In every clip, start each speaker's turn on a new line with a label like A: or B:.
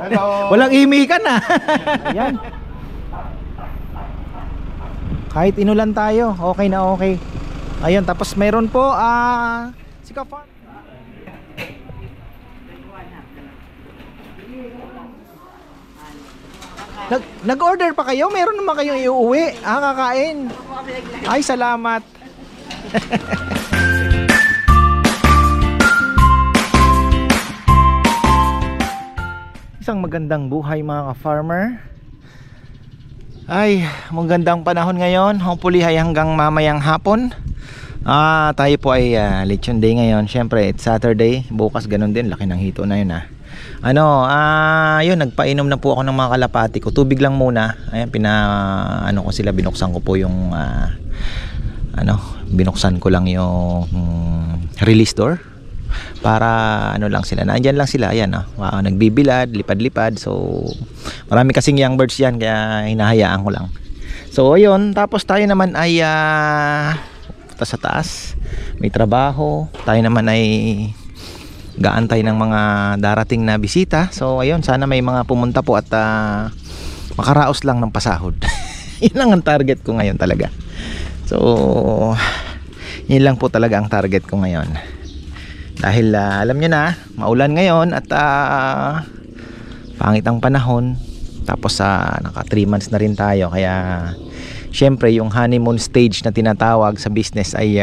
A: Hello.
B: Walang imikan ah. Yan. Kahit inulan tayo, okay na okay. Ayun, tapos mayroon po si Ka-Farm. Nag-order pa kayo? Meron naman kayong iuwi. Kakain. Ay, salamat. Isang magandang buhay mga ka-farmer. Ay, magandang panahon ngayon. Hopefully ay hanggang mamayang hapon. Tayo po ay lechon day ngayon. Siyempre, it's Saturday. Bukas ganun din. Laki ng hito na yun yun, nagpainom na po ako ng mga kalapati ko. Tubig lang muna. Ayan, ko sila, binuksan ko po yung binuksan ko lang yung release door para lang sila. Nandiyan lang sila. Ayan, nagbibilad, lipad-lipad. So, marami kasing young birds yan kaya hinahayaan ko lang. So, ayun, tapos tayo naman ay sa taas. May trabaho. Tayo naman ay gaantay ng mga darating na bisita. So ayun, sana may mga pumunta po at makaraos lang ng pasahod. Yun lang ang target ko ngayon talaga. So yun lang po talaga ang target ko ngayon. Dahil alam nyo na, maulan ngayon at pangit ang panahon. Tapos naka 3 months na rin tayo. Kaya syempre yung honeymoon stage na tinatawag sa business ay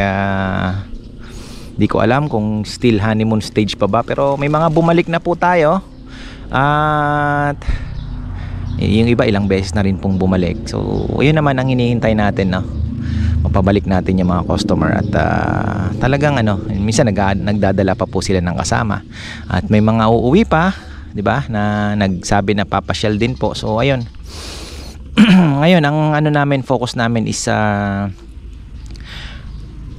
B: di ko alam kung still honeymoon stage pa ba, pero may mga bumalik na po tayo. At yung iba ilang beses na rin pong bumalik. So yun naman ang hinihintay natin, mapabalik natin yung mga customer. At talagang minsan nagdadala pa po sila ng kasama. At may mga uuwi pa, di ba, na nagsabi na papasyal din po. So ayun. Ngayon ang namin, focus namin is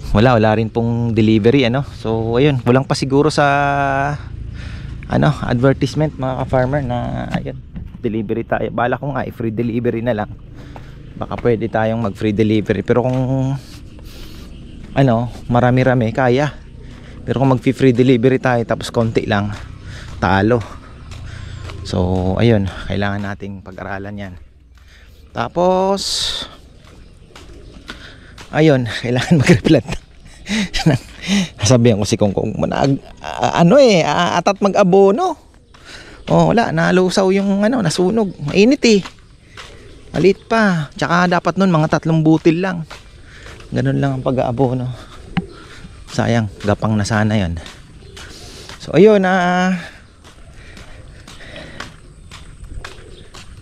B: wala rin pong delivery So ayun, kulang pa siguro sa advertisement mga ka-farmer na ayun, delivery tayo. Bala ko nga free delivery na lang. Baka pwede tayong mag free delivery, pero kung marami-rami kaya. Pero kung mag free delivery tayo tapos konti lang, talo. So ayun, kailangan nating pag-aralan yan. Tapos ayun, kailangan mag-replant. Sabihan ko si Kongkong, atat mag-abono. Wala, nalusaw yung nasunog. Mainit maliit pa. Tsaka dapat nun mga 3 butil lang. Ganun lang ang pag-aabono. Sayang, gapang na sana yon. So ayun,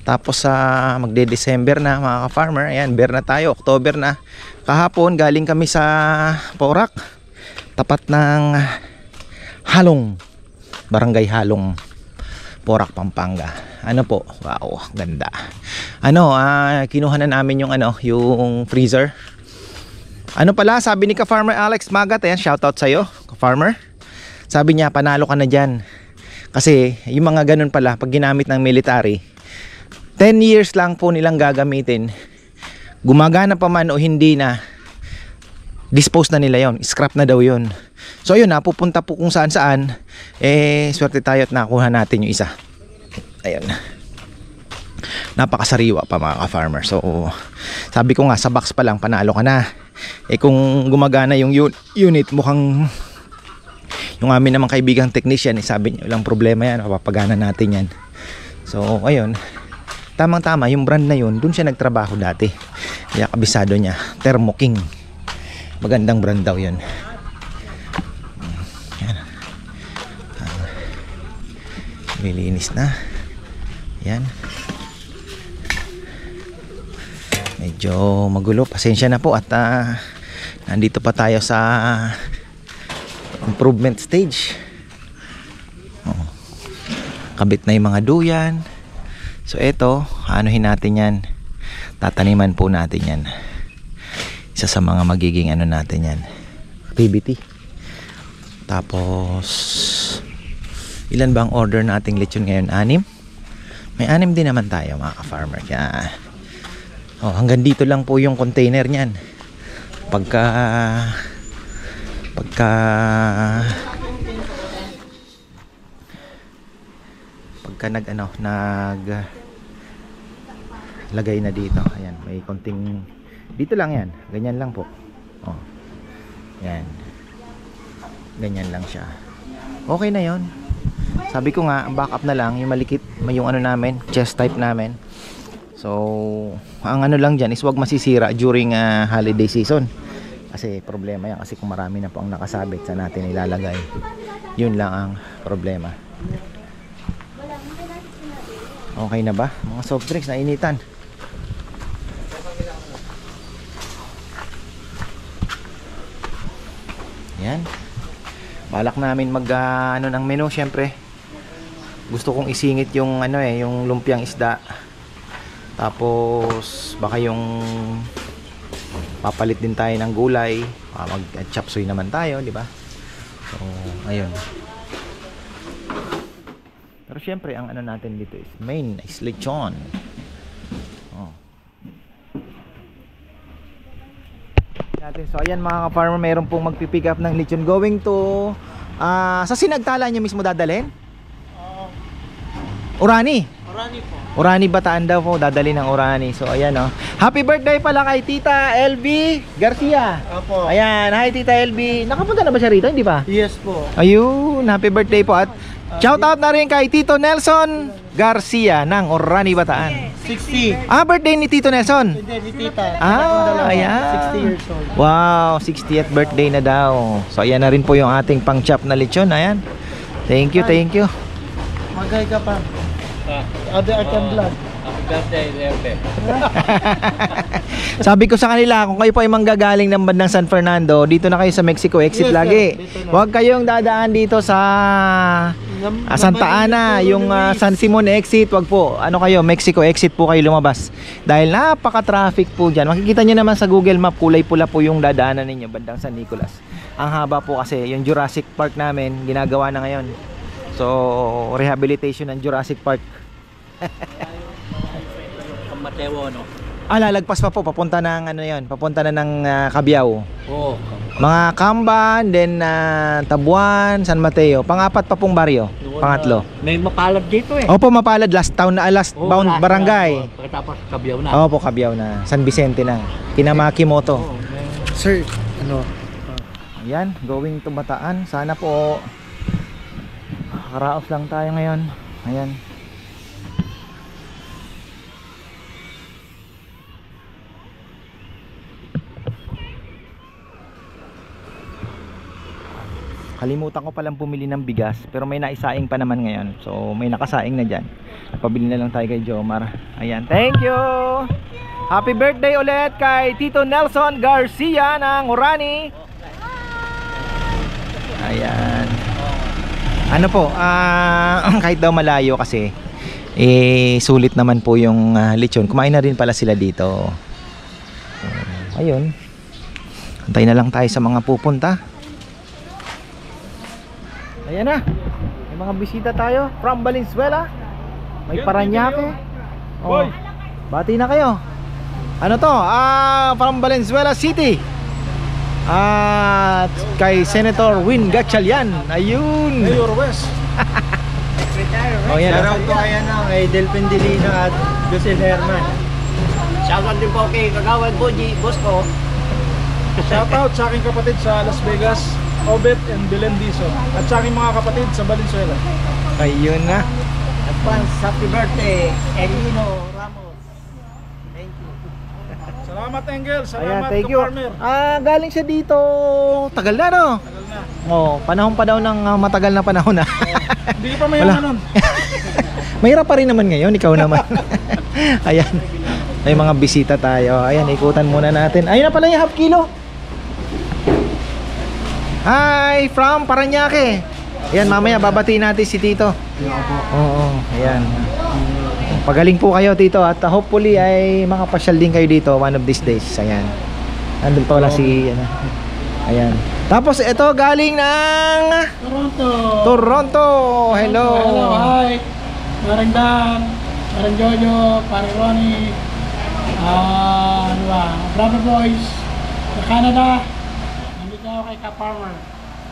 B: tapos magde-December na mga ka-farmer. Ayan, bear na tayo, October na. Kahapon galing kami sa Porac, tapat ng Halong, Barangay Halong, Porac, Pampanga. Wow, ganda. Kinuha na namin yung freezer. Pala, sabi ni ka-farmer Alex Magat, shoutout sa'yo, ka-farmer. Sabi niya, panalo ka na dyan. Kasi yung mga ganun pala, pag ginamit ng military, 10 years lang po nilang gagamitin. Gumagana pa man o hindi na, dispose na nila yon, scrap na daw yon. So ayun, pupunta po kung saan saan. Swerte tayo at nakuha natin yung isa. Ayun, napakasariwa pa mga ka-farmer. So sabi ko nga, sa box pa lang panalo ka na. Kung gumagana yung unit, mukhang yung amin namang kaibigang technician, sabi niya walang problema yan, mapapagana natin yan. So ayun, tamang tama, yung brand na yun, dun siya nagtrabaho dati. Kaya kabisado niya, Thermo King. Magandang brand daw yun. Yan. Lilinis na. Yan. Medyo magulo, pasensya na po. At nandito pa tayo sa improvement stage. Kabit na yung mga duyan. So eto, anuhin natin yan. Tataniman po natin yan. Isa sa mga magiging natin yan, activity. Tapos ilan ba ang order nating lechon ngayon? 6? May 6 din naman tayo mga ka-farmer. Kaya hanggang dito lang po yung container niyan. Pagka pagka nag lagay na dito. Ayan, may konting dito lang yan. Ganyan lang po. Oh. Yan. Ganyan lang siya. Okay na 'yon. Sabi ko nga, ang backup na lang yung malikit, yung ano namin, chest type namin. So, ang ano lang dyan is wag masisira during holiday season. Kasi problema yan, kasi kung marami na po ang nakasabit sa natin ilalagay. Yun lang ang problema. Okay na ba? Mga soft drinks na initan. Yan. Balak namin mag ano ng menu, syempre. Gusto kong isingit yung ano yung lumpiang isda. Tapos baka yung papalit din tayo ng gulay. Mag chop suey naman tayo, di ba? So, ayun. Pero syempre ang ano natin dito is main is lechon. Oh. So ayan mga ka-farmer, meron pong magpipick up ng lechon going to sa Sinagtala niyo mismo dadalhin? Orani? Orani po. Orani Bataan daw po, dadali ng Orani. So ayan happy birthday pala kay Tita LB Garcia. Opo. Ayan, hi Tita LB. Nakapunta na ba siya rito? Hindi ba?
A: Yes po.
B: Ayun, happy birthday po. At shout out na rin kay Tito Nelson Garcia ng Orani Bataan.
A: 60.
B: Birthday ni Tito Nelson.
A: Hindi, ni Tita.
B: Ayan.
A: 60 years old.
B: Wow, 60th birthday na daw. So ayan na rin po yung ating pang-chop na lechon. Ayan. Thank you, thank you.
A: Magay ka pa. Ate Arkan Vlog.
C: Happy birthday, Lerte.
B: Sabi ko sa kanila, kung kayo po ay manggagaling ng bandang San Fernando, dito na kayo sa Mexico exit lagi. Huwag kayong dadaan dito sa Santa Ana, yung San Simon exit. Huwag po, ano kayo, Mexico exit po kayo lumabas. Dahil napaka-traffic po dyan. Makikita nyo naman sa Google Map, kulay pula po yung dadaanan ninyo, bandang San Nicolas. Ang haba po kasi, yung Jurassic Park namin, ginagawa na ngayon. So, rehabilitation ng Jurassic Park.
C: Mateo, no?
B: Lalagpas pa po, papunta ng ano yun, papunta na ng Cabiao.
C: Oo.
B: Mga Camban, then Tabuan, San Mateo. Pang-apat pa pong baryo, pangatlo.
C: May mapalad dito eh.
B: Opo, Mapalad, last town na, last bound barangay.
C: Pagkatapos Cabiao na.
B: Opo, Cabiao na, San Vicente na, Kinamakimoto.
A: Sir, ano?
B: Ayan, going to Bataan. Sana po karaos lang tayo ngayon. Ayan. Kalimutan ko palang bumili ng bigas, pero may naisaing pa naman ngayon. So may nakasaing na dyan. Pabili na lang tayo kay Jomar. Ayan, thank you. Happy birthday ulit kay Tito Nelson Garcia ng Orani. Ayan. Ano po, kahit daw malayo kasi sulit naman po yung lechon. Kumain na rin pala sila dito. Ayun. Antay na lang tayo sa mga pupunta. Ayan na. May mga bisita tayo from Valenzuela. May Parañaque. Oh. Bati na kayo. Ano to? From Valenzuela City. At kay Senator Win Gatchalian. Ayun.
A: Mayor West.
B: Oh, yan.
A: Shoutout po kay Delphin Delino at Lucille Herman.
C: Shoutout din po kay Kagawad Boji, boss ko.
A: Shoutout sa aking kapatid sa Las Vegas, Obet and Belen Dizon. At sa aking mga kapatid sa Valenzuela.
B: Ayun na.
C: Advance happy birthday, Elino Ramos. Thank you.
A: Salamat Engel,
B: Ayan,
A: salamat
B: thank you.
A: Farmer.
B: Galing siya dito. Tagal na, no?
A: Tagal na.
B: Oh, panahon pa daw ng matagal na panahon na.
A: Hindi ka pa mayaman nun.
B: Mahirap pa rin naman ngayon, ikaw naman. Ayan. May mga bisita tayo. Ayan, ikutan muna natin. Ayun na pala yung half kilo. Hi, from Parañaque. Ayan, mamaya babatiin natin si Tito. Oo, ayan. Pagaling po kayo, Tito. At hopefully ay makapasyal din kayo dito one of these days. Ayan. Nandun pa wala si ayan. Tapos ito galing ng Toronto. Hello.
A: Hello, hi. Parang Dan, parang Jojo, parang Ronnie, ano ba, Brother Boys, sa Canada. Nandito ako kay Ka-Farmer.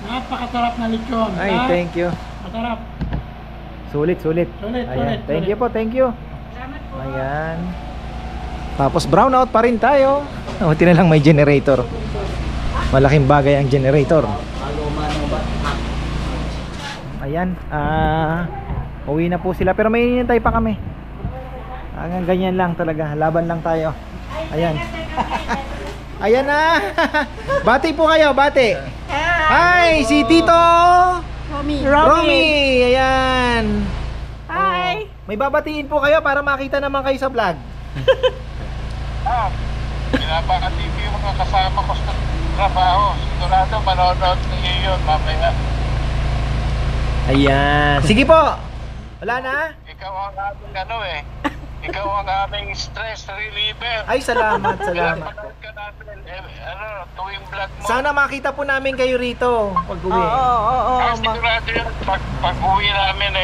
A: Napakasarap na lechon.
B: Ay, thank you.
A: Masarap.
B: So Sulit.
A: Sulit,
B: Ayan.
A: sulit,
B: Thank
A: sulit.
B: you po, thank you. Ayan. Tapos brownout pa rin tayo. Buti na lang may generator. Malaking bagay ang generator. Ayan. Uwi na po sila. Pero may hinihintay pa kami. Hanggang ganyan lang talaga. Laban lang tayo. Ayan. Ayan na. Bati po kayo, bati. Hi, si Tito Romy. Ayan.
D: Hi!
B: May babatiin po kayo para makita naman kayo sa vlog.
E: Pinapakatip yung mga kasama ko sa trabaho. Sigurado manonood na yun mamaya.
B: Ayan. Sige po. Wala na?
E: Ikaw ang aming ikaw ang aming stress reliever.
B: Ay, salamat, salamat.
E: Pinapanood ka namin, tuwing vlog mo.
B: Sana makita po namin kayo rito pag uwi.
D: Oo.
E: Sigurado yun, pag uwi namin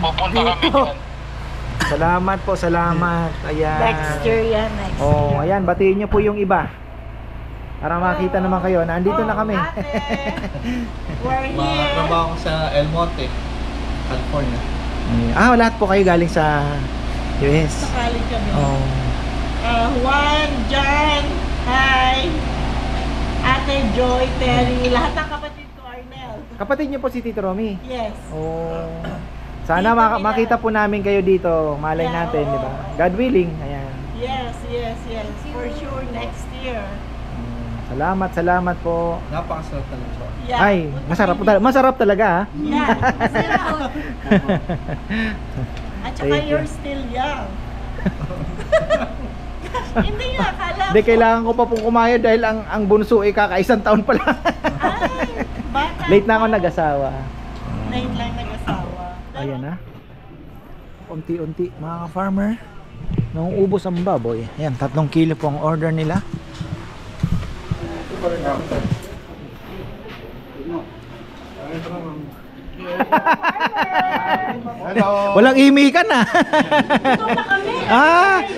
E: pupunta kami dyan.
B: Salamat po, salamat. Ayan.
D: Next year yan, next
B: Oh,
D: year.
B: ayan, batiin niyo po yung iba. Para makita naman kayo. Nandito na kami.
D: Ate, we're here.
F: Matrabaho ko sa El Monte, California.
B: Lahat po kayo galing sa US.
D: Sakali kami.
B: Oh.
D: Juan, John, hi. Ate Joy, Terry, lahat ng kapatid ko, Arnel.
B: Kapatid niyo po si Tito Romy.
D: Yes.
B: Oh. Sana
D: Dito nila.
B: makita po namin kayo dito. Malay
D: Yeah,
B: natin,
D: oo.
B: di ba? God willing. Ayan.
D: Yes. For sure, next year.
B: Salamat po.
F: Napakasarap talaga siya.
D: Yeah.
B: Ay, masarap talaga ha.
D: Yeah. Masarap. At saka
B: Thank you.
D: you're still young. Hindi nga, akala
B: Hindi,
D: ko.
B: kailangan ko pa pong kumayod dahil ang bunso ay kakaisang taon pa lang.
D: Ay, bata.
B: Late na ako nag-asawa.
D: Late lang nag-asawa.
B: Ayan na. Unti-unti mga ka-farmer. Nauubos ang baboy. Ayan, 3 kilo po ang order nila. Walang imikan na.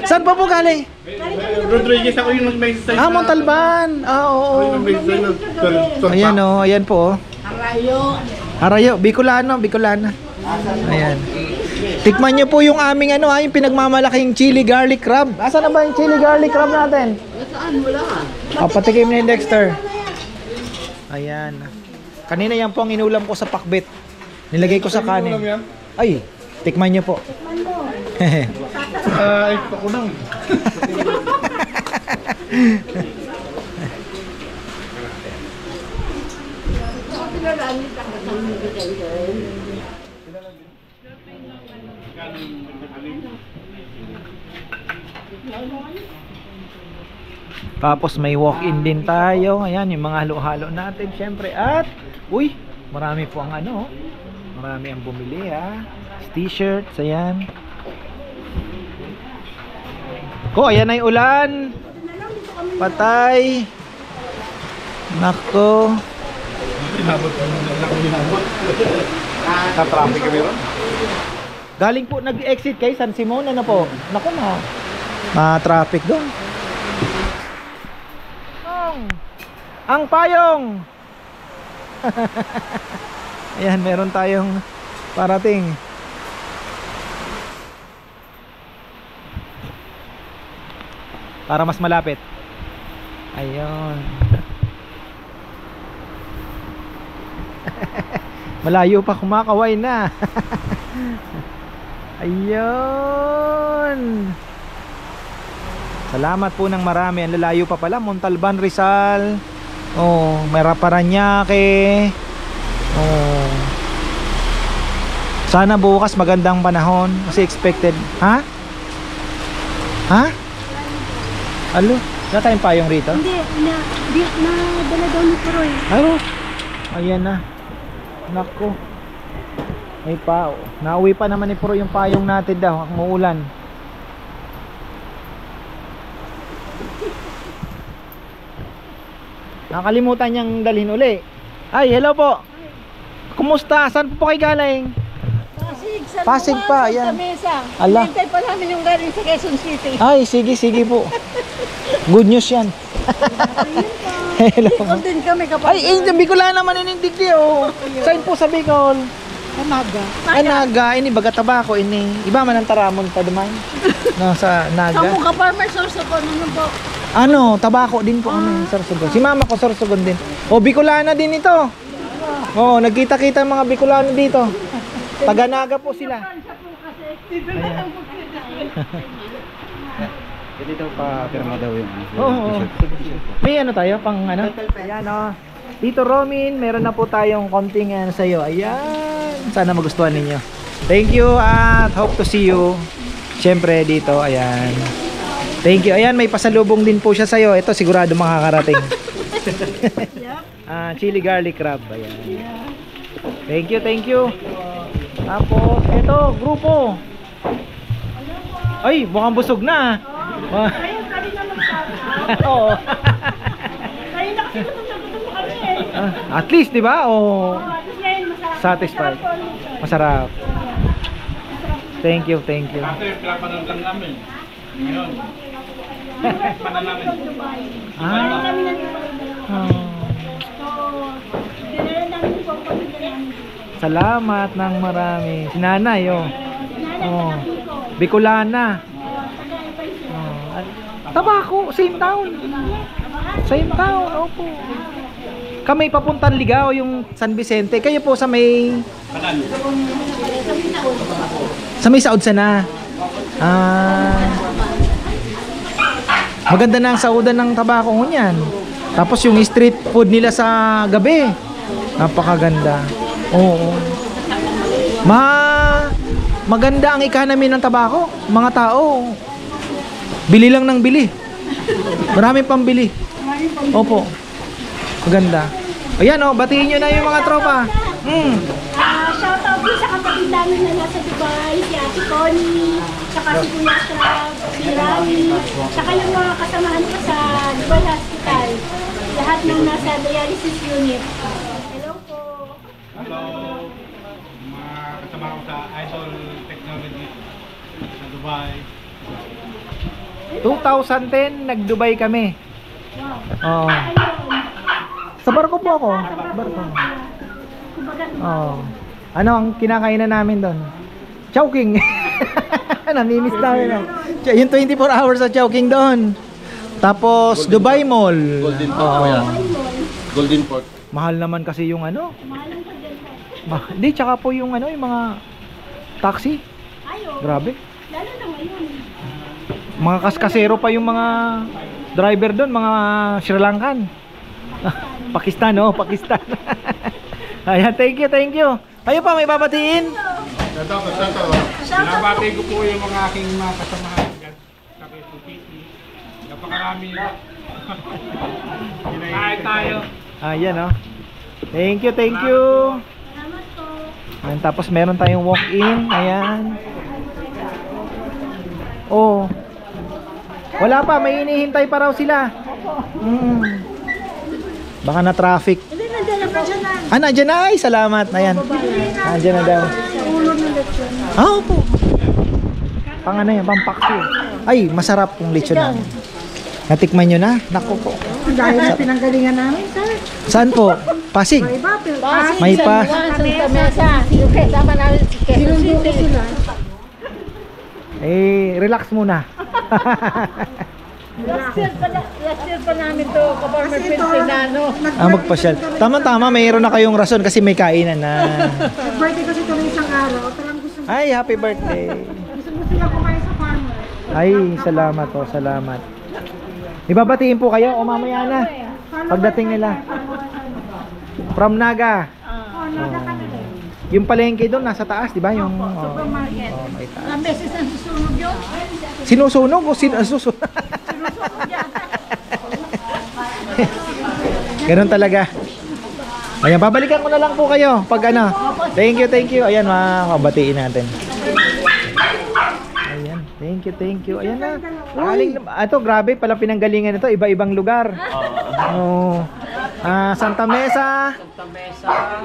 B: Saan pa po galing?
A: Rodriguez ako yung nag-message
B: Montalban. Oo. Ayan o, ayan po. Arayo, Bicolano. Ayan. Tikman nyo po yung aming yung pinagmamalaking chili garlic crab. Asan na ba yung chili garlic crab natin? Saan? Wala. Patikim ni Dexter. Ayan. Kanina yan po ang inulam ko sa pakbet. Nilagay ko sa kanin. Ay, tikman nyo po.
A: Ay, pakunang.
B: Tapos may walk-in din tayo. Ayan, yung mga halo-halo natin syempre. At, uy, marami po ang marami ang bumili T-shirts, ayan. Ayan na yung ulan. Patay. Nako.
F: Ka-traffic kami ron.
B: Galing po, nag-exit kay San Simon na po. Nako na. Traffic doon. Ang payong. Ayan, meron tayong parating. Para mas malapit. Ayun. Malayo pa, kumakaway na. Ayun. Salamat po ng marami. Ang lalayo pa pala, Montalban, Rizal. Paranaque. Sana bukas magandang panahon kasi expected. Ha? Alo, wala tayong payong rito?
G: Hindi, dala daw ni Troy.
B: Ano? Ayan na. Nako. May pao. Nauwi pa naman ni Pro yung payong natin daw. Ang uulan. Nakalimutan niyang dalhin uli. Ay, hello po. Kumusta? Saan po kayo galing? Pasig pa, ayan.
G: Sa mesa.
B: Ala.
G: Hintay pa namin yung galing sa Quezon City.
B: Ay, sige po. Good news yan. Hello.
G: Bicol din kami kapag.
B: Ay, Bicol naman inindigdi oh. Saan po sa Bicol?
G: Umaga.
B: Ay, naga. Ini baga tabako. Ini. Iba man ang taramon pa duman. No, sa naga.
G: Kamu ka farmer source ko ano po?
B: Ano, tabako din po kami. Sorsogon. Si mama ko sorsogon din. O, Bicolana din ito. Oo, nagkita-kita ang mga Bicolano dito. Taga-naga po sila. Ayan.
F: Dito pa pirma daw yung
B: Oo. May ano tayo pang ano? Ayan o. Dito Romin, meron na po tayong konting sa iyo. Ayan. Sana magustuhan ninyo. Thank you at hope to see you. Siyempre dito, ayan. Thank you. Ayan, may pasalubong din po siya sa iyo. Ito sigurado makakarating. Chili garlic crab. Ayan. Thank you, thank you. Tapos, ito, grupo. Ay, mukhang busog na. Oo. At least, di ba? O satisfied. Masarap. Thank you, thank you.
E: Pinapanood lang namin. Ngayon. Pinapanood namin.
B: Salamat ng marami. Si Nanay, oh. Oh. Bicolana. Oh. Tabako, same town. Same town, opo. Kami papuntang Ligao, yung San Vicente. Kayo po sa may... Sa may Saud sana. Maganda na ang saudan ng tabako niyan. Tapos yung street food nila sa gabi. Napakaganda. Oo. Maganda ang economy ng tabako. Mga tao, bili lang ng bili. Maraming pambili. Opo. Maganda. Ayan oh, batiin nyo na yung mga tropa.
G: Shout out din sa kapatid namin na nasa Dubai, si Ate Connie, saka si Kuya Crab, si Rami, saka yung mga kasamahan ko sa Dubai Hospital. Lahat ng nasa dialysis unit. Hello po.
E: Hello. Mga kasama ko sa Idol Technology sa Dubai.
B: 2010, nag-Dubai kami. Oo. Sa barko po ako. Barko. Oo. Ano ang kinakainan namin doon? Chowking. Namimiss namin. Yung 24 hours sa Chowking doon. Tapos Dubai Mall.
F: Golden Pork po yan. Golden Pork.
B: Mahal naman kasi yung ano. Hindi, tsaka po yung ano, yung mga taxi. Grabe.
G: Lalo na ngayon.
B: Mga kaskasero pa yung mga driver doon, mga Sri Lankan. Pakistan, oh, Pakistan. Ayan, thank you, thank you. Kayo pa, may babatiin?
E: Ito. Binabati ko po yung mga aking mga kasamahan dyan sa Quezon City. Napakarami. Kain tayo.
B: Ayan, oh. Thank you, thank you. Ayan, tapos meron tayong walk-in. Ayan. Oh. Wala pa, may hinihintay pa raw sila. Baka na traffic.
G: Hindi, nandiyan na po dyan na.
B: Nandiyan na. Ay, salamat. Ayan. Nandiyan na daw.
G: Sa ulo ng lechon.
B: Opo. Pang ano yan, pang paksi. Ay, masarap yung lechon na. Natikman nyo na? Naku po.
D: Dahil sa pinanggalingan namin, sir.
B: Saan po? Pasig? May pa.
G: Santa Mesa. Yung kasama namin si Quezon City.
B: Eh, relax muna.
G: Last year pa namin to, kaparmer Pilipinano.
B: Magpasyal. Tama-tama, mayroon na kayong rason kasi may kainan na.
D: Birthday kasi ito ng isang araw. Talagang gusto
B: Ay, happy birthday.
D: sila kumain sa farmer.
B: Ay, salamat po, salamat. Ibabatiin po kayo o mamaya na. Pagdating nila. From Naga. Yung palengke doon nasa taas, di ba? Yung
G: Supermarket.
B: may taas.
G: Ang beses ang susunog yun.
B: Sinusunog o susunog? Ganun talaga. Ayan, babalikan ko na lang po kayo pag ano. Thank you, thank you. Ayan, makabatiin natin. Ayan, thank you. Ayan na. Ito, grabe pala pinanggalingan ito. Iba-ibang lugar. Oh. Santa Mesa.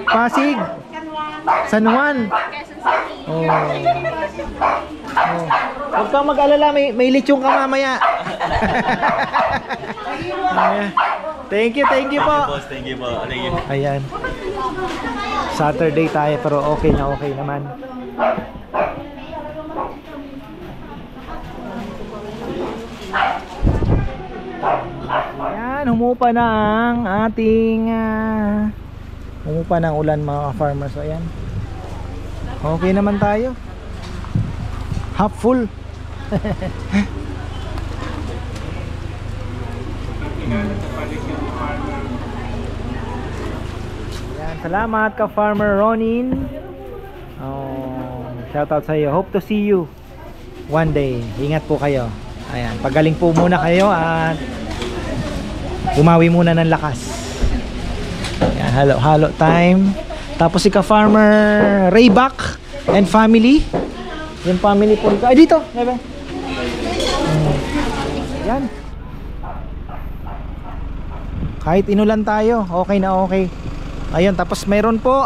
B: Pasig. San Juan. Oh. Huwag kang mag-alala, may lechong ka mamaya. Ayan. Thank you po.
F: Thank you po.
B: Ayan. Saturday tayo pero okay na okay naman. Ayan, humupa na ang ating humupa na ang ulan mga farmers. So ayan, okay naman tayo, half full. Ayan, salamat ka Farmer Ronin. Shout out sa iyo. Hope to see you one day. Ingat po kayo. Ayan, pagaling po muna kayo at umawi muna ng lakas. Ayan, halo time. Tapos si ka Farmer Rayback and family. Yung family po dito. Ay, dito, Bebe. Yan. Kahit inulan tayo, okay na okay. Ayun, tapos meron po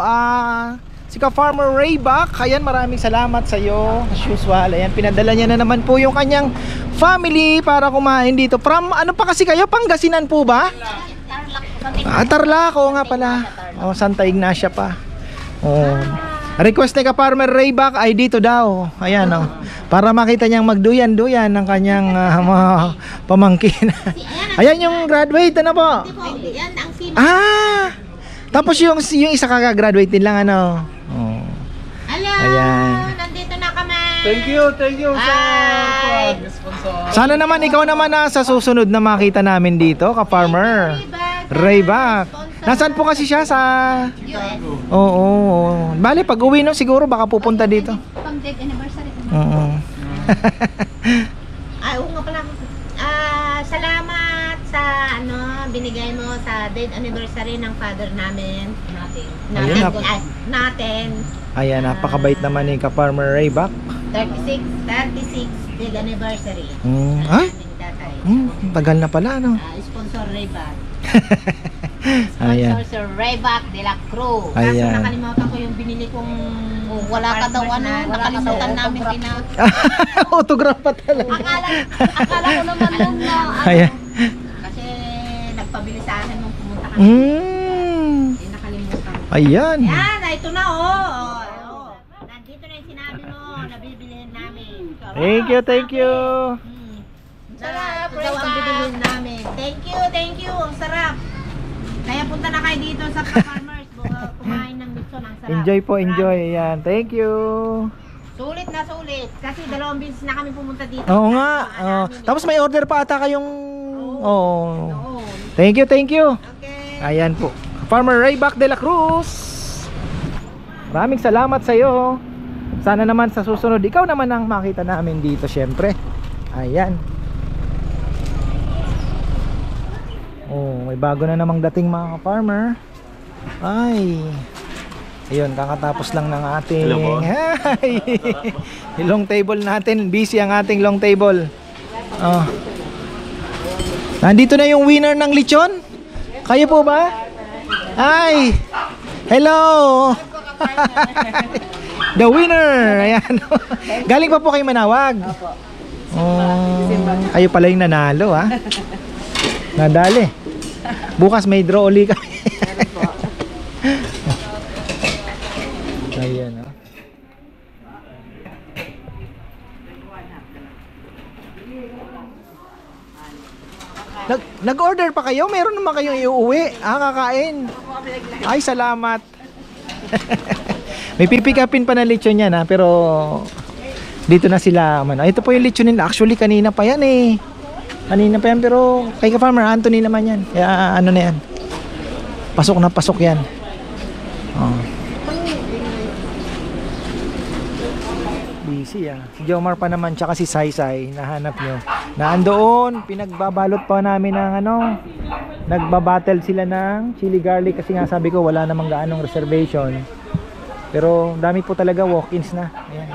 B: si ka Farmer Rayback. Ayan, maraming salamat sa iyo as usual. Ayan, pinadala niya na naman po yung kanyang family para kumain dito. From ano pa kasi kayo? Pangasinan po ba? Tarlac, oo nga pala. Santa Ignacia pa. Request ni ka Farmer Rayback ay dito daw. Ayan, para makita niyang magduyan-duyan ng kanyang mga pamangkin. Ayan yung graduate, ano po? Tapos yung isa kaka-graduate din lang, ano?
H: Hello!
B: Ayan.
H: Nandito na kami!
F: Thank you sa sponsor.
B: Sana naman ikaw naman sa susunod na makita namin dito, ka Farmer Rayback. Nasaan po kasi siya sa Oo. Bale, pag uwi no, siguro baka pupunta dito.
H: Pang dead anniversary.
B: Oo.
H: Ay, oo nga pala. Salamat sa binigay mo sa dead anniversary ng father namin. Natin.
B: Ayan, napakabait naman ni ka Farmer Rayback.
H: 36 dead anniversary.
B: Ay? Tagal na pala, no?
H: Sponsor Rayback.
B: Ayan.
H: Sponsor Sir Rayback de la Cruz. Kaso
B: Ayan.
H: nakalimutan ko yung binili kong wala ka daw nakalimutan namin
B: Autograph pa talaga.
H: Akala ko naman nung
B: Ayan.
H: kasi nagpabili sa akin nung pumunta kami. Nakalimutan.
B: Ayan.
H: Yan, ito na nandito na yung sinabi mo, nabibilihin namin.
B: Thank you.
H: Sarap, ito daw ang bibilihin namin. Thank you, ang sarap. Kaya punta na kayo dito sa farmers, kumain ng lechon, ang sarap.
B: Enjoy po, enjoy. Ayan, thank you.
H: Sulit na sulit. Kasi 2 beses na kami pumunta dito.
B: Oo nga. Tapos may order pa ata kayong Thank you.
H: Okay.
B: Ayan po, Farmer Rayback de la Cruz. Maraming salamat sa iyo. Sana naman sa susunod ikaw naman ang makita namin dito, syempre. Ayan. May bago na namang dating mga farmer. Ay. Ayun, kakatapos lang ng ating long table natin. Busy ang ating long table. Nandito na yung winner ng lechon. Kayo po ba? Ay. Hello. The winner. Ayan. Galing pa po kayo Manawag. Kayo pala yung nanalo, ha? Nadali. Bukas may draw uli kami. Ayan, Nag-order pa kayo? Meron naman kayong iuwi. Kakain. Ay, salamat. May pipikapin pa na lechon yan, pero dito na sila. Ito po yung lechon nila. Actually, kanina pa yan eh. Pero kay ka Farmer Anthony naman yan. Kaya ano na yan. Pasok na pasok yan. Busy Si Jomar pa naman tsaka si Saysay. Nahanap nyo. Naandoon. Pinagbabalot pa namin ng nagbabattle sila ng chili garlic. Kasi nga sabi ko wala namang gaanong reservation. Pero dami po talaga walk-ins na. Ayan.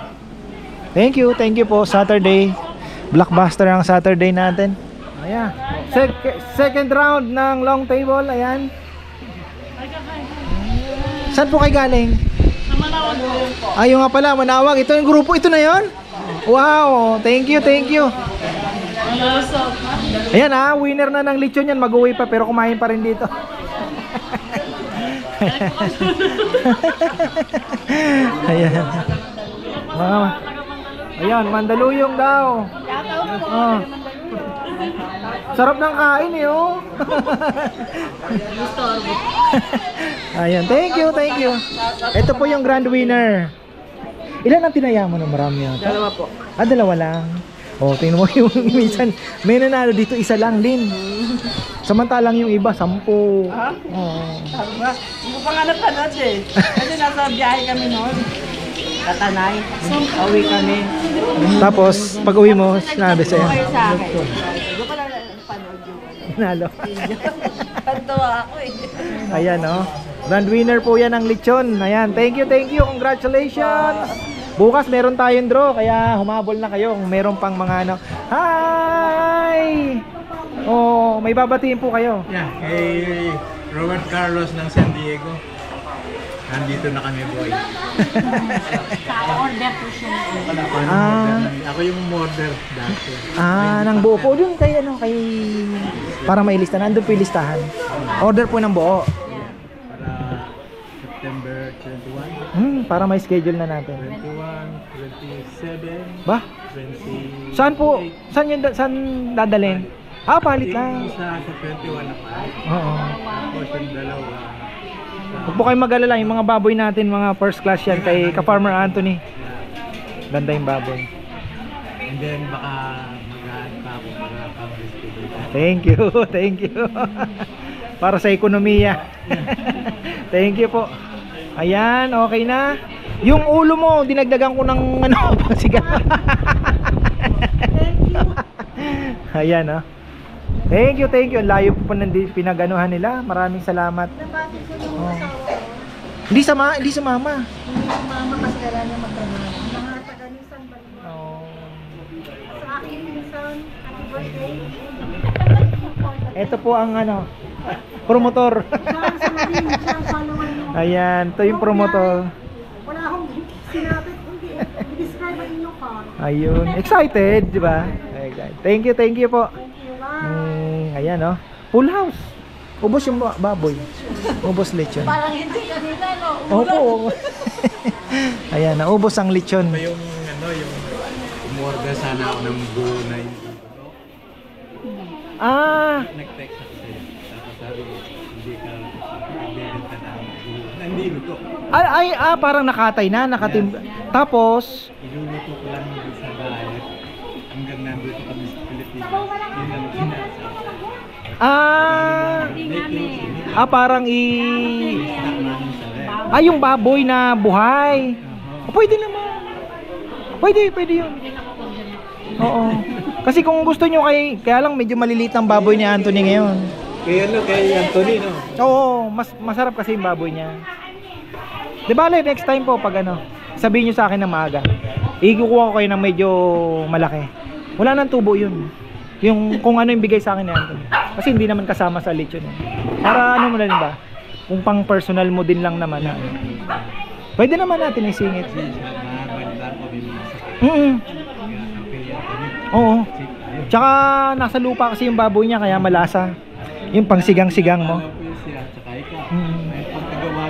B: Thank you po. Saturday. Blockbuster ang Saturday natin. Ayan. Second round ng long table. Ayan. Saan po kayo galing? Ayun nga pala, Manawag. Ito yung grupo. Ito na yon. Wow. Thank you. Ayan winner na ng lechon yan. Mag-uwi pa pero kumain pa rin dito. Ayan. Ayan, Mandaluyong daw. Oh. Sarap ng kain eh, oh. Ayan, thank you, thank you. Ito po yung grand winner. Ilan ang tinaya mo na marami yata?
C: Dalawa po.
B: Dalawa lang. Oh, tingnan mo yung minsan may nanalo dito, isa lang din. Samantalang yung iba, 10.
C: Ha?
B: Oo.
C: Hindi ko pa nga napanood eh. Kasi nasa biyahe kami noon. Katanay. Uwi kami.
B: Tapos, pag uwi mo, sinabi sa'yo.
C: Kayo sa akin. Hindi ko lang napanood yung
B: Nalo.
C: Tantawa ako eh.
B: Ayan, oh. Grand winner po yan ng lechon. Ayan, thank you, congratulations. Bukas meron tayong draw, kaya humabol na kayo kung meron pang mga ano. Hi! Oh, may babatiin po kayo.
F: Yeah, kay Robert Carlos ng San Diego. Nandito na kami, boy.
G: Order po siya.
F: Ako yung order dati.
B: Ng buo po dun kay ano, kay para may lista, nandun po yung listahan. Order po ng buo.
F: Para September 21,
B: Para may schedule na natin.
F: 27,
B: Ba?
F: 20.
B: Saan po? Saan dadalhin? Palit lang.
F: Yung isa sa 21 na palit.
B: Oo.
F: Tapos yung dalawa.
B: Huwag po kayong mag-alala, yung mga baboy natin, mga first class yan kay ka-Farmer Anthony. Ganda yung baboy.
F: And then baka mag-add pa ako para pang-distribute.
B: Thank you. Para sa ekonomiya. Thank you po. Ayan, okay na. Yung ulo mo, dinagdagan ko ng ano, siga. Ayan, oh. Thank you. Layo po pinaganuhan nila. Maraming salamat. Oh. Hindi sumama.
D: Hindi mama kasi kailangan niya magtrabaho. Mga taga-Nissan ba?
B: Oh.
D: Sa akin, Nissan, happy birthday.
B: Ito po ang ano, promotor.
D: Sa Marine, siya ang follower niyo.
B: Ayan, ito yung promotor.
D: Wala akong sinapit, hindi. I-describe ang inyong car.
B: Ayun, excited, di ba? Thank you po. Ayan, oh. Full house. Ubos yung baboy. Ubos lechon.
G: Parang hindi kanina, no?
B: Opo. Ayan, naubos ang lechon.
F: Yung umorder sana ako ng buo na yung nag-text ako sa'yo. Tapos sabi, hindi ka bibenta na ang buo. Hindi luto.
B: Parang nakatay na, nakatim. Tapos,
F: Iluluto ko lang yung sa bahay. Hanggang nandito kami sa Pilipinas. Yun ang sinasabi.
B: parang
F: Snack namin sa ref.
B: yung baboy na buhay. Pwede naman. Pwede yun. Oo. Kasi kung gusto nyo kaya lang medyo maliliit ang baboy ni Anthony ngayon.
F: Kay Anthony, no?
B: Oo, masarap kasi yung baboy niya. Di bale, next time po pag sabihin nyo sa akin na maaga. Ikukuha ko kayo ng medyo malaki. Wala nang tubo yun. Yung kung ano yung bigay sa akin ni Anthony. Kasi hindi naman kasama sa lechon. Para mo na rin ba? Kung pang personal mo din lang naman. Pwede naman natin isingit. Oo. Tsaka nasa lupa kasi yung baboy niya kaya malasa. Yung pang sigang-sigang mo.
F: Pagkagawa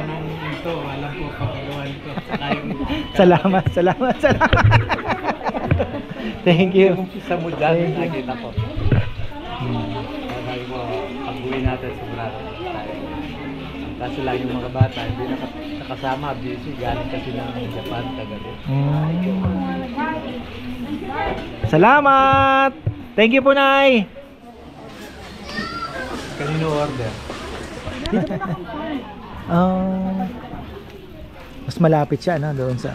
F: ng ito, alam ko pagkagawa nito.
B: Salamat. Thank you.
F: Sa mo dyan, nakita ko. Sabi mo, pag-uwi natin sa Brado. Kaso lang yung mga bata, hindi nakasama, busy. Galing kasi ng Japan kagabi.
B: Salamat. Thank you po, Nay.
F: Kanino order?
B: Mas malapit siya doon sa.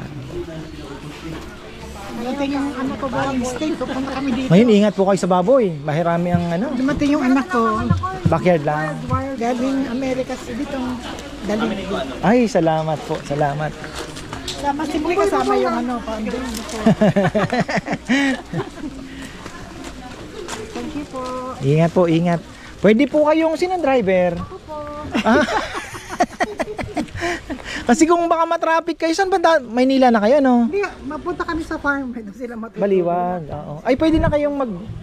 D: Dumating yung anak ko galing state, pupunta kami dito.
B: Ngayon, ingat po kayo sa baboy. Mahirami ang
D: Dumating yung anak ko,
B: backyard lang.
D: galing Amerikas dito. Galing.
B: Ay, salamat po. Salamat.
D: Sama simple kasama yung paandun dito. Thank you po.
B: Ingat po, ingat. Pwede po kayong sinang driver? Kasi kung baka matraffic kayo, saan ba? Maynila na kayo, no?
D: Hindi, mapunta kami sa farm. Doon sila matutulog.
B: Baliwag, oo. Ay, pwede na kayong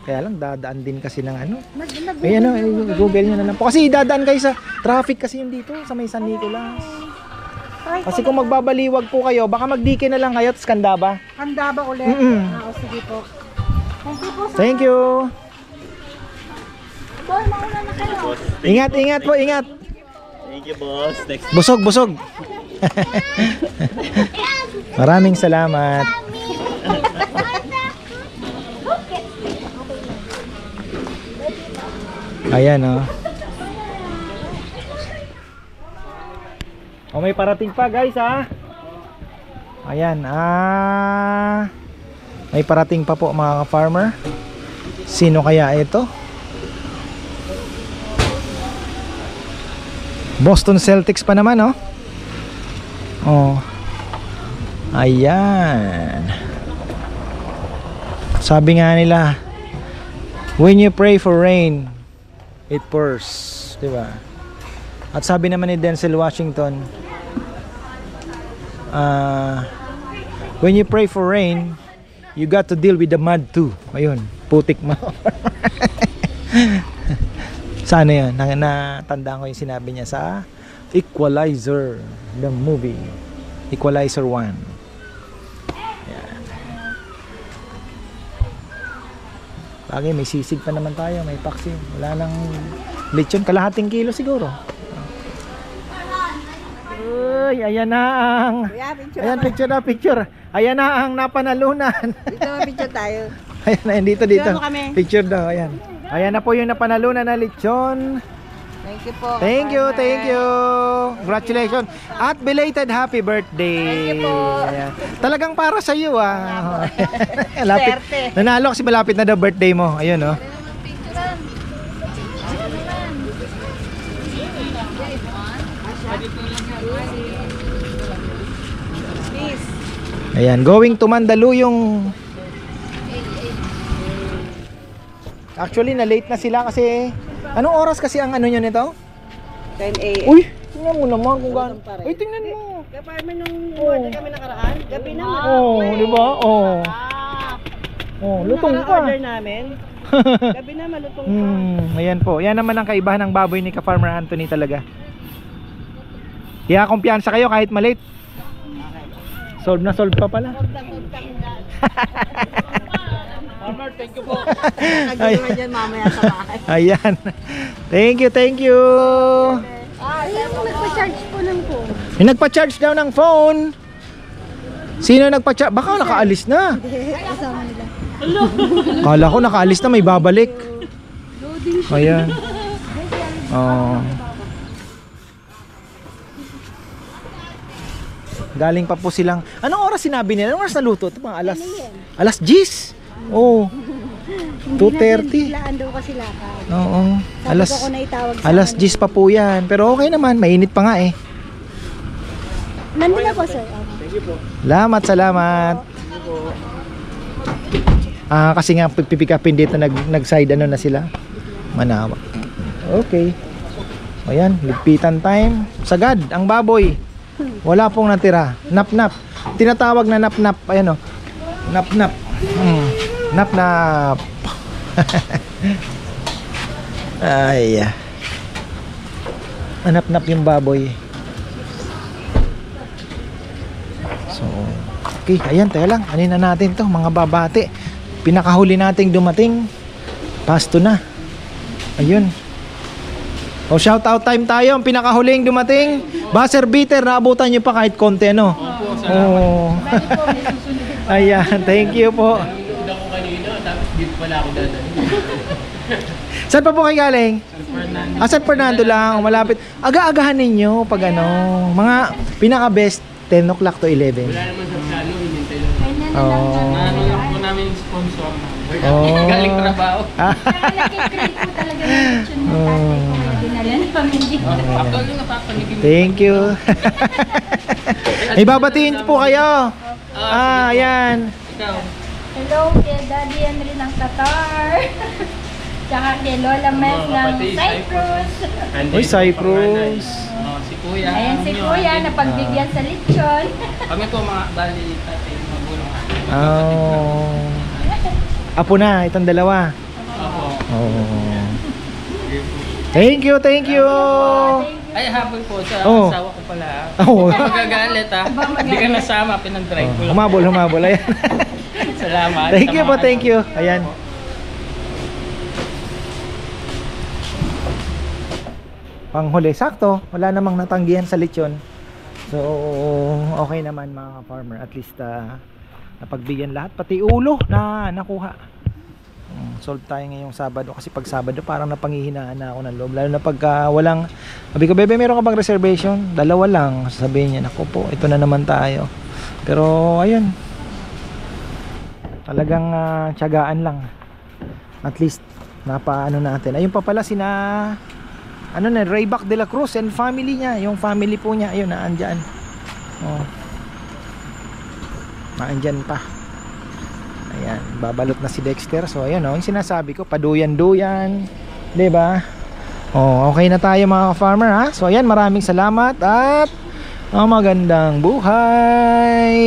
B: kaya lang, dadaan din kasi ng ano.
D: Nag-
B: Ay, ano, Google nyo na lang po. Kasi dadaan kayo sa traffic kasi yung dito, sa may San Nicolas. Kasi kung magbabaliwag po kayo, baka magdike na lang kayo, tapos Candaba.
D: Handa ba ulit?
B: Mm-mm.
D: O, sige po. Thank you po.
B: Thank you.
G: Boy, mauna na kayo.
B: Ingat, ingat po, ingat.
F: Thank you, boss. Next.
B: Busog, busog. Maraming salamat. Ayan, oh. Oh, may parating pa, guys, ha. Ayan, may parating pa po, mga ka-farmer. Sino kaya ito? Boston Celtics pa naman, oh. Oh. Ayan. Sabi nga nila, when you pray for rain, it pours, 'di ba? At sabi naman ni Denzel Washington, when you pray for rain, you got to deal with the mud too. Ayun, putik mo. Sana yun, natandaan ko yung sinabi niya sa Equalizer, the movie. Equalizer 1. Yan. Bagay, may sisig pa naman tayo, may paksi. Wala nang lechon, kalahating kilo siguro. Uy, ayan na ang... Ayan, picture na, picture. Ayan na ang napanalunan.
C: Dito picture tayo.
B: Ayan na, dito.
C: Picture mo kami.
B: Picture daw, ayan. Ayan na po yung napanalunan na lechon.
C: Thank you po.
B: Thank you, thank you. Congratulations. At belated happy birthday.
C: Thank you po.
B: Ayan. Talagang para sa iyo, ah. Lapit.
C: Swerte.
B: Nanalo kasi malapit na daw birthday mo. Ayun, oh. Ayan, going to Mandaluyong. Actually, na late na sila kasi anong oras kasi ang ano nyo nito?
C: 10 a.m.
B: Uy, tingnan mo naman kung gaano. Uy, tingnan mo.
C: Kapag nung order kami nakaraan, gabi naman.
B: Oh, di ba? Oh. Oh, lutong pa.
C: Order namin. Gabi na malutong pa.
B: Ayan po. Yan naman ang kaibahan ng baboy ni Ka-Farmer Anthony talaga. Kaya kumpiyansa kayo kahit malate. Solve na solve pa pala.
C: Farmer, thank you po. Nagdulungan dyan mamaya sa bahay.
B: Ayan. Thank you, thank you.
G: Yung nagpa-charge po ng phone.
B: Yung nagpa-charge daw ng phone. Sino nagpa-charge? Baka nakaalis na.
G: Kasama nila.
B: Kala ko nakaalis na, may babalik. Ayan. Oh. Galing pa po silang. Anong oras sinabi nila? Anong oras naluto? Ito mga alas 10. Oh. 2:30.
G: Laan daw kasi lakad.
B: Oo.
G: Sabi ko na itawag sa
B: Alas 10 pa po yan. Pero okay naman, mainit pa nga eh.
G: Nandun na po, sir.
B: Salamat, salamat. Kasi nga pipikapin dito nag-side ano na sila. Manawa. Okay. O yan, ligpitan time. Sagad, ang baboy. Wala pong natira. Nap-nap. Tinatawag na nap-nap. Ayan o. Nap-nap. Nap-nap. Ay. Nap-nap yung baboy. So, okay, ayan, tayo lang. Anin na natin to, mga babate. Pinakahuli nating dumating. Pasto na. Ayun. O, shout out time tayo. Ang pinakahuling dumating. Buzzer beater, naabutan nyo pa kahit konti, no?
E: Opo, salamat.
B: Oh. Ayan, thank you po.
E: Nanood ako kanina, tapos dito pala ako dadalhin.
B: Saan pa po kayo galing?
E: San Fernando.
B: San Fernando lang, malapit. Aga-agahan ninyo pag ano, mga pinaka-best 10 o'clock to 11.
E: Wala naman sa plano, hinintay lang.
B: Oh.
E: Naano lang po namin yung sponsor na.
B: Oh.
E: Galing trabaho.
G: Nag-crave po talaga yung lechon ng tatay ko. Kaya dinala ng pamilya.
E: Actually, napapanigin.
B: Thank you. May babatiin po kayo. Ayan.
E: Ikaw.
G: Hello, kaya Daddy Henry ng Qatar. Tsaka kay Lola Mel ng Cyprus.
B: Uy, Cyprus.
C: Si Kuya.
G: Ayan si Kuya, napagbigyan sa lechon.
C: Kami po mga bali tatay, magulong.
B: Oh. Apo na, itong dalawa.
C: Opo.
B: Oh. Thank you, thank you.
C: Ay, habol po sa
B: Oh.
C: asawa ko pala.
B: Oh.
C: Magagalit ha. Hindi ka nasama, pinag-drive ko lang.
B: Humabol, ayan.
C: Salamat.
B: Thank you po, thank you. Ayan. Panghuli, sakto. Wala namang natanggihan sa lechon. So, okay naman mga farmer. At least napagbigyan lahat. Pati ulo na nakuha. Solve tayo ngayong Sabado. Kasi pag Sabado parang napanghihinaan na ako ng loob. Lalo na pagka walang... Sabi ko, bebe, meron ka bang reservation? Dalawa lang. Sabihin niya, naku po, ito na naman tayo. Pero, ayun. Talagang tiyagaan lang. At least, napaano natin. Ayun pa pala Rayback de la Cruz and family niya. Yung family po niya, ayun, naandyan. Oh. Naandyan pa. Ayan, babalot na si Dexter. So, ayun, yung sinasabi ko, paduyan-duyan. Diba? Oh, okay na tayo mga farmer, ha? So, ayan, maraming salamat at magandang buhay.